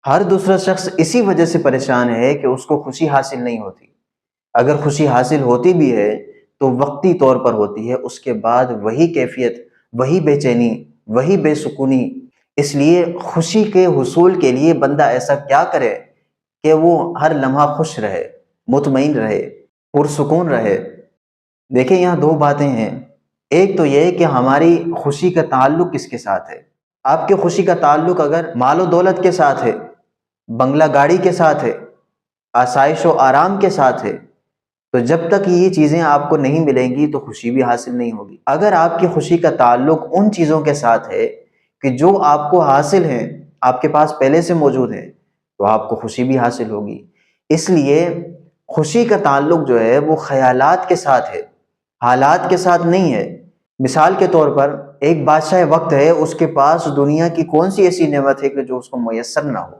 ہر دوسرا شخص اسی وجہ سے پریشان ہے کہ اس کو خوشی حاصل نہیں ہوتی۔ اگر خوشی حاصل ہوتی بھی ہے تو وقتی طور پر ہوتی ہے، اس کے بعد وہی کیفیت، وہی بے چینی، وہی بے سکونی۔ اس لیے خوشی کے حصول کے لیے بندہ ایسا کیا کرے کہ وہ ہر لمحہ خوش رہے، مطمئن رہے، پرسکون رہے۔ دیکھیں یہاں دو باتیں ہیں۔ ایک تو یہ کہ ہماری خوشی کا تعلق کس کے ساتھ ہے۔ آپ کے خوشی کا تعلق اگر مال و دولت کے ساتھ ہے، بنگلہ گاڑی کے ساتھ ہے، آسائش و آرام کے ساتھ ہے، تو جب تک یہ چیزیں آپ کو نہیں ملیں گی تو خوشی بھی حاصل نہیں ہوگی۔ اگر آپ کی خوشی کا تعلق ان چیزوں کے ساتھ ہے کہ جو آپ کو حاصل ہیں، آپ کے پاس پہلے سے موجود ہیں، تو آپ کو خوشی بھی حاصل ہوگی۔ اس لیے خوشی کا تعلق جو ہے وہ خیالات کے ساتھ ہے، حالات کے ساتھ نہیں ہے۔ مثال کے طور پر ایک بادشاہ وقت ہے، اس کے پاس دنیا کی کون سی ایسی نعمت ہے کہ جو اس کو میسر نہ ہو؟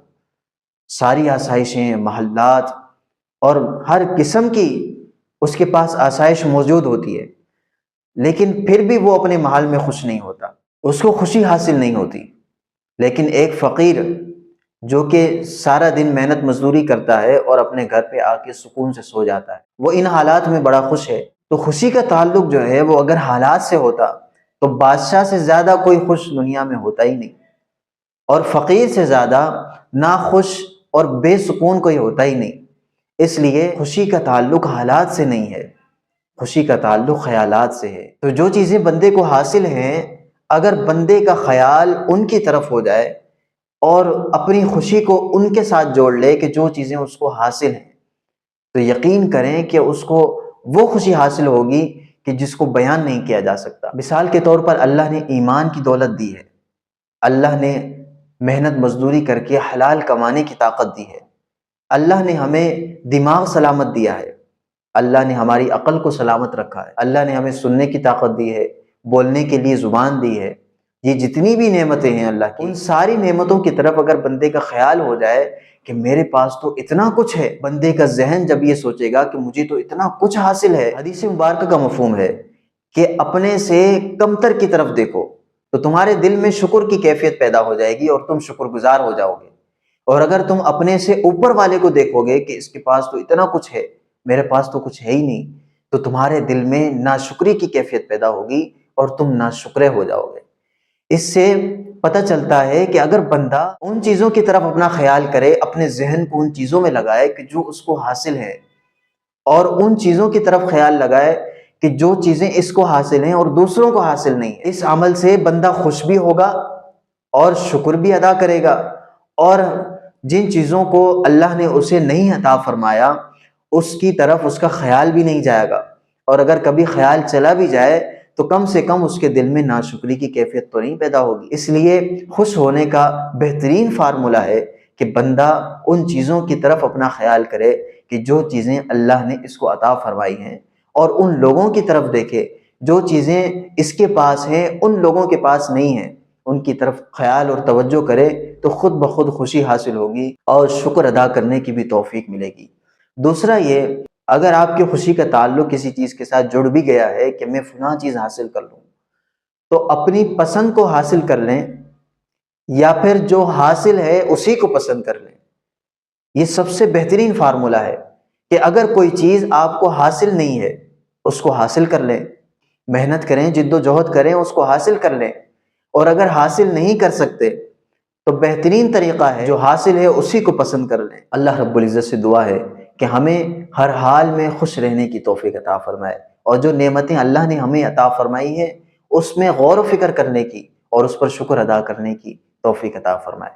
ساری آسائشیں، محلات اور ہر قسم کی اس کے پاس آسائش موجود ہوتی ہے، لیکن پھر بھی وہ اپنے محل میں خوش نہیں ہوتا، اس کو خوشی حاصل نہیں ہوتی۔ لیکن ایک فقیر جو کہ سارا دن محنت مزدوری کرتا ہے اور اپنے گھر پہ آ کے سکون سے سو جاتا ہے، وہ ان حالات میں بڑا خوش ہے۔ تو خوشی کا تعلق جو ہے وہ اگر حالات سے ہوتا تو بادشاہ سے زیادہ کوئی خوش دنیا میں ہوتا ہی نہیں، اور فقیر سے زیادہ ناخوش اور بے سکون کوئی ہوتا ہی نہیں۔ اس لیے خوشی کا تعلق حالات سے نہیں ہے، خوشی کا تعلق خیالات سے ہے۔ تو جو چیزیں بندے کو حاصل ہیں، اگر بندے کا خیال ان کی طرف ہو جائے اور اپنی خوشی کو ان کے ساتھ جوڑ لے کہ جو چیزیں اس کو حاصل ہیں، تو یقین کریں کہ اس کو وہ خوشی حاصل ہوگی کہ جس کو بیان نہیں کیا جا سکتا۔ مثال کے طور پر اللہ نے ایمان کی دولت دی ہے، اللہ نے محنت مزدوری کر کے حلال کمانے کی طاقت دی ہے، اللہ نے ہمیں دماغ سلامت دیا ہے، اللہ نے ہماری عقل کو سلامت رکھا ہے، اللہ نے ہمیں سننے کی طاقت دی ہے، بولنے کے لیے زبان دی ہے۔ یہ جتنی بھی نعمتیں ہیں اللہ کی، ان ساری نعمتوں کی طرف اگر بندے کا خیال ہو جائے کہ میرے پاس تو اتنا کچھ ہے، بندے کا ذہن جب یہ سوچے گا کہ مجھے تو اتنا کچھ حاصل ہے، حدیث مبارکہ کا مفہوم ہے کہ اپنے سے کمتر کی طرف دیکھو تو تمہارے دل میں شکر کی کیفیت پیدا ہو جائے گی اور تم شکر گزار ہو جاؤ گے۔ اور اگر تم اپنے سے اوپر والے کو دیکھو گے کہ اس کے پاس تو اتنا کچھ ہے، میرے پاس تو کچھ ہے ہی نہیں، تو تمہارے دل میں ناشکری کی کیفیت پیدا ہوگی اور تم ناشکرے ہو جاؤ گے۔ اس سے پتہ چلتا ہے کہ اگر بندہ ان چیزوں کی طرف اپنا خیال کرے، اپنے ذہن کو ان چیزوں میں لگائے کہ جو اس کو حاصل ہے، اور ان چیزوں کی طرف خیال لگائے کہ جو چیزیں اس کو حاصل ہیں اور دوسروں کو حاصل نہیں ہیں، اس عمل سے بندہ خوش بھی ہوگا اور شکر بھی ادا کرے گا، اور جن چیزوں کو اللہ نے اسے نہیں عطا فرمایا اس کی طرف اس کا خیال بھی نہیں جائے گا، اور اگر کبھی خیال چلا بھی جائے تو کم سے کم اس کے دل میں ناشکری کی کیفیت تو نہیں پیدا ہوگی۔ اس لیے خوش ہونے کا بہترین فارمولہ ہے کہ بندہ ان چیزوں کی طرف اپنا خیال کرے کہ جو چیزیں اللہ نے اس کو عطا فرمائی ہیں، اور ان لوگوں کی طرف دیکھے جو چیزیں اس کے پاس ہیں ان لوگوں کے پاس نہیں ہیں، ان کی طرف خیال اور توجہ کرے تو خود بخود خوشی حاصل ہوگی اور شکر ادا کرنے کی بھی توفیق ملے گی۔ دوسرا یہ، اگر آپ کی خوشی کا تعلق کسی چیز کے ساتھ جڑ بھی گیا ہے کہ میں فلاں چیز حاصل کر لوں، تو اپنی پسند کو حاصل کر لیں یا پھر جو حاصل ہے اسی کو پسند کر لیں۔ یہ سب سے بہترین فارمولہ ہے کہ اگر کوئی چیز آپ کو حاصل نہیں ہے اس کو حاصل کر لیں، محنت کریں، جد و جہد کریں، اس کو حاصل کر لیں، اور اگر حاصل نہیں کر سکتے تو بہترین طریقہ ہے جو حاصل ہے اسی کو پسند کر لیں۔ اللہ رب العزت سے دعا ہے کہ ہمیں ہر حال میں خوش رہنے کی توفیق عطا فرمائے، اور جو نعمتیں اللہ نے ہمیں عطا فرمائی ہے اس میں غور و فکر کرنے کی اور اس پر شکر ادا کرنے کی توفیق عطا فرمائے۔